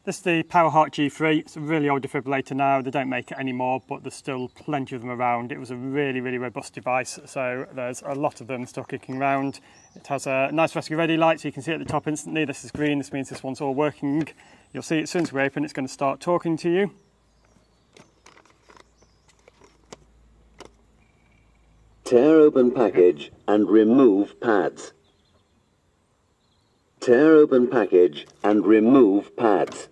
This is the Powerheart G3. It's a really old defibrillator now. They don't make it anymore, but there's still plenty of them around. It was a really robust device, so there's a lot of them still kicking around. It has a nice rescue ready light, so you can see at the top instantly. This is green. This means this one's all working. You'll see as soon as we open, it's going to start talking to you. Tear open package and remove pads. Tear open package and remove pads.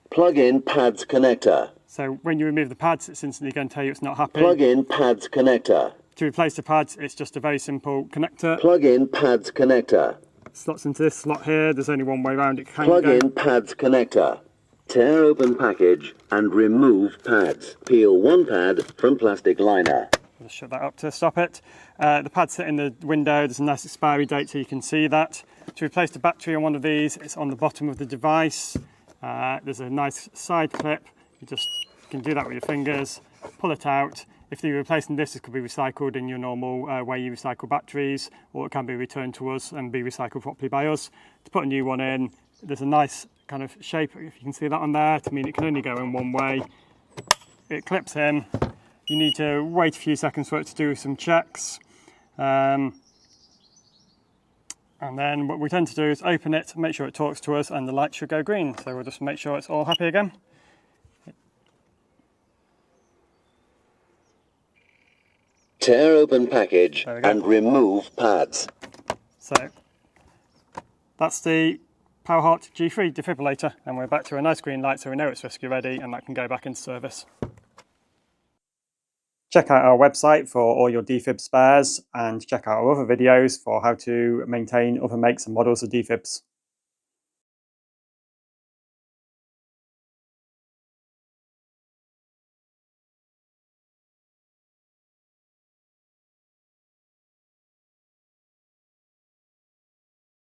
Plug in pads connector. So when you remove the pads, it's instantly going to tell you it's not happy. Plug in pads connector. To replace the pads, it's just a very simple connector. Plug in pads connector. Slots into this slot here. There's only one way around it. Plug in pads connector. Tear open package and remove pads. Peel one pad from plastic liner. Just shut that up to stop it. The pads sit in the window. There's a nice expiry date so you can see that. To replace the battery on one of these, it's on the bottom of the device. There's a nice side clip. You can do that with your fingers, pull it out. If you're replacing this, it could be recycled in your normal way you recycle batteries, or it can be returned to us and be recycled properly by us. To put a new one in, there's a nice kind of shape, if you can see that on there, to mean it can only go in one way. It clips in. You need to wait a few seconds for it to do some checks. And then what we tend to do is open it, make sure it talks to us, and the light should go green. So we'll just make sure it's all happy again. Tear open package and remove pads. So that's the Powerheart G3 Defibrillator, and we're back to a nice green light so we know it's rescue ready and that can go back into service. Check out our website for all your defib spares and check out our other videos for how to maintain other makes and models of defibs.